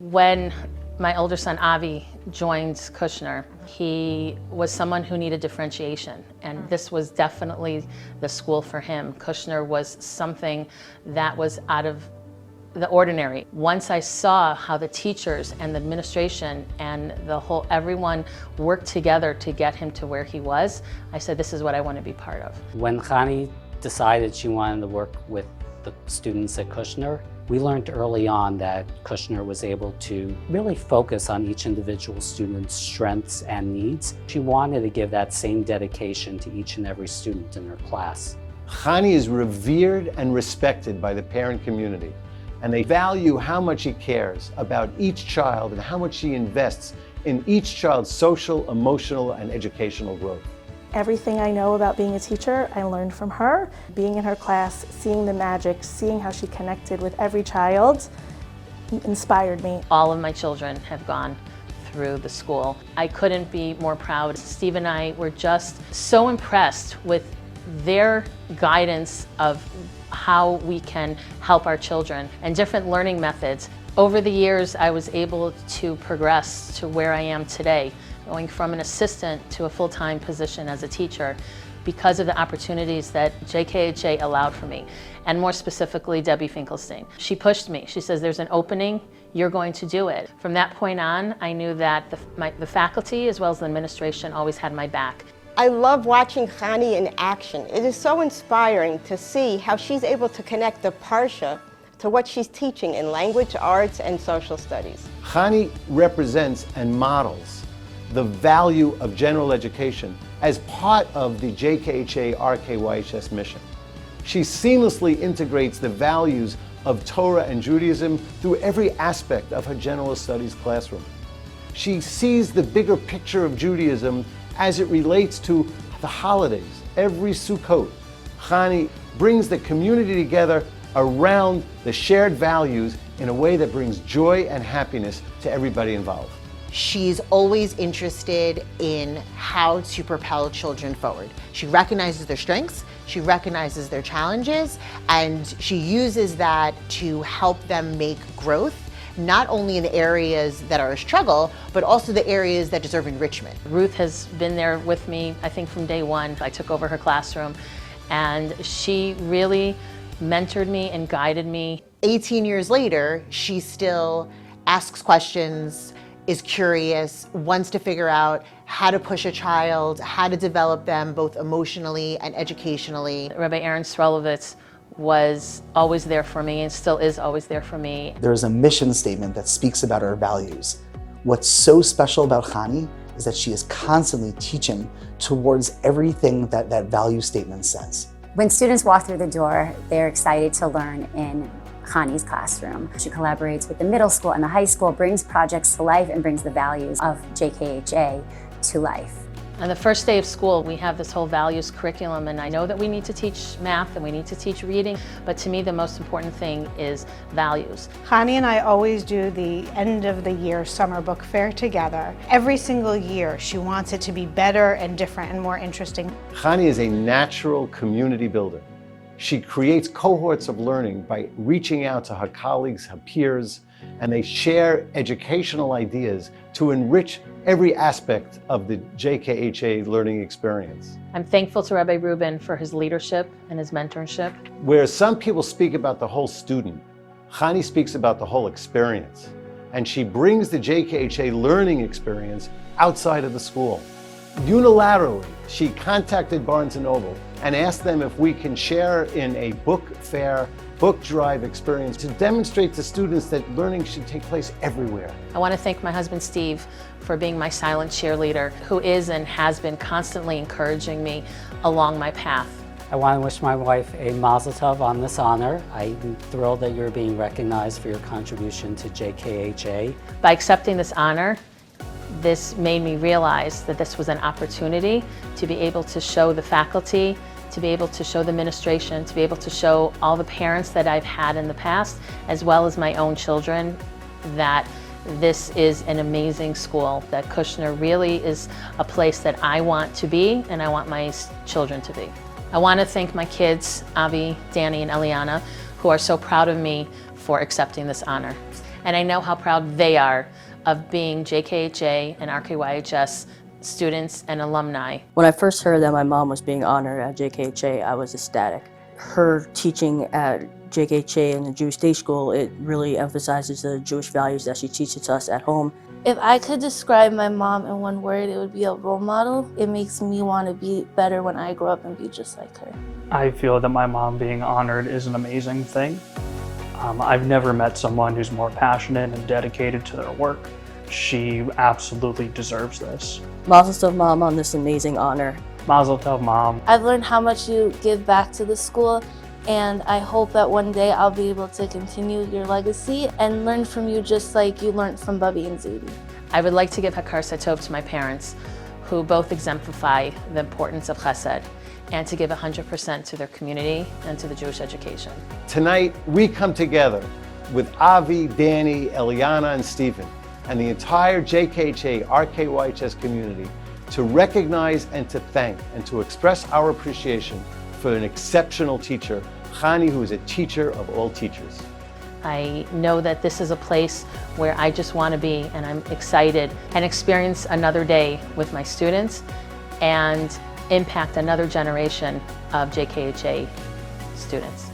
When my older son Avi joined Kushner, he was someone who needed differentiation, and this was definitely the school for him. Kushner was something that was out of the ordinary. Once I saw how the teachers and the administration and everyone worked together to get him to where he was, I said, this is what I want to be part of. When Channie decided she wanted to work with the students at Kushner, we learned early on that Kushner was able to really focus on each individual student's strengths and needs. She wanted to give that same dedication to each and every student in her class. Channie is revered and respected by the parent community, and they value how much he cares about each child and how much he invests in each child's social, emotional, and educational growth. Everything I know about being a teacher, I learned from her. Being in her class, seeing the magic, seeing how she connected with every child inspired me. All of my children have gone through the school. I couldn't be more proud. Steve and I were just so impressed with their guidance of how we can help our children and different learning methods. Over the years, I was able to progress to where I am today, going from an assistant to a full-time position as a teacher because of the opportunities that JKHA allowed for me, and more specifically, Debbie Finkelstein. She pushed me. She says, there's an opening, you're going to do it. From that point on, I knew that the faculty as well as the administration always had my back. I love watching Channie in action. It is so inspiring to see how she's able to connect the Parsha to what she's teaching in language arts and social studies. Channie represents and models the value of general education as part of the JKHA RKYHS mission. She seamlessly integrates the values of Torah and Judaism through every aspect of her general studies classroom. She sees the bigger picture of Judaism as it relates to the holidays. Every Sukkot, Channie brings the community together around the shared values in a way that brings joy and happiness to everybody involved. She's always interested in how to propel children forward. She recognizes their strengths, she recognizes their challenges, and she uses that to help them make growth, not only in the areas that are a struggle, but also the areas that deserve enrichment. Ruth has been there with me, I think, from day one. I took over her classroom, and she really mentored me and guided me. 18 years later, she still asks questions, is curious, wants to figure out how to push a child, how to develop them both emotionally and educationally. Rabbi Aaron Srelowitz was always there for me and still is always there for me. There's a mission statement that speaks about our values. What's so special about Channie is that she is constantly teaching towards everything that that value statement says. When students walk through the door, they're excited to learn in Channie's classroom. She collaborates with the middle school and the high school, brings projects to life, and brings the values of JKHA to life. On the first day of school, we have this whole values curriculum, and I know that we need to teach math and we need to teach reading, but to me the most important thing is values. Channie and I always do the end of the year summer book fair together. Every single year she wants it to be better and different and more interesting. Channie is a natural community builder. She creates cohorts of learning by reaching out to her colleagues, her peers, and they share educational ideas to enrich every aspect of the JKHA learning experience. I'm thankful to Rabbi Rubin for his leadership and his mentorship. Where some people speak about the whole student, Channie speaks about the whole experience. And she brings the JKHA learning experience outside of the school. Unilaterally, she contacted Barnes & Noble and asked them if we can share in a book fair, book drive experience to demonstrate to students that learning should take place everywhere. I want to thank my husband Steve for being my silent cheerleader, who is and has been constantly encouraging me along my path. I want to wish my wife a mazel tov on this honor. I'm thrilled that you're being recognized for your contribution to JKHA. By accepting this honor, this made me realize that this was an opportunity to be able to show the faculty, to be able to show the administration, to be able to show all the parents that I've had in the past, as well as my own children, that this is an amazing school, that Kushner really is a place that I want to be and I want my children to be. I want to thank my kids, Avi, Danny, and Eliana, who are so proud of me for accepting this honor. And I know how proud they are of being JKHA and RKYHS students and alumni. When I first heard that my mom was being honored at JKHA, I was ecstatic. Her teaching at JKHA and the Jewish Day School, it really emphasizes the Jewish values that she teaches us at home. If I could describe my mom in one word, it would be a role model. It makes me want to be better when I grow up and be just like her. I feel that my mom being honored is an amazing thing. I've never met someone who's more passionate and dedicated to their work. She absolutely deserves this. Mazel tov, Mom, on this amazing honor. Mazel tov, Mom. I've learned how much you give back to the school, and I hope that one day I'll be able to continue your legacy and learn from you just like you learned from Bubby and Zadie. I would like to give Hakar Satov to my parents, who both exemplify the importance of chesed, and to give 100% to their community and to the Jewish education. Tonight, we come together with Avi, Danny, Eliana, and Stephen, and the entire JKHA RKYHS community to recognize and to thank and to express our appreciation for an exceptional teacher, Channie, who is a teacher of all teachers. I know that this is a place where I just want to be, and I'm excited and experience another day with my students and impact another generation of JKHA students.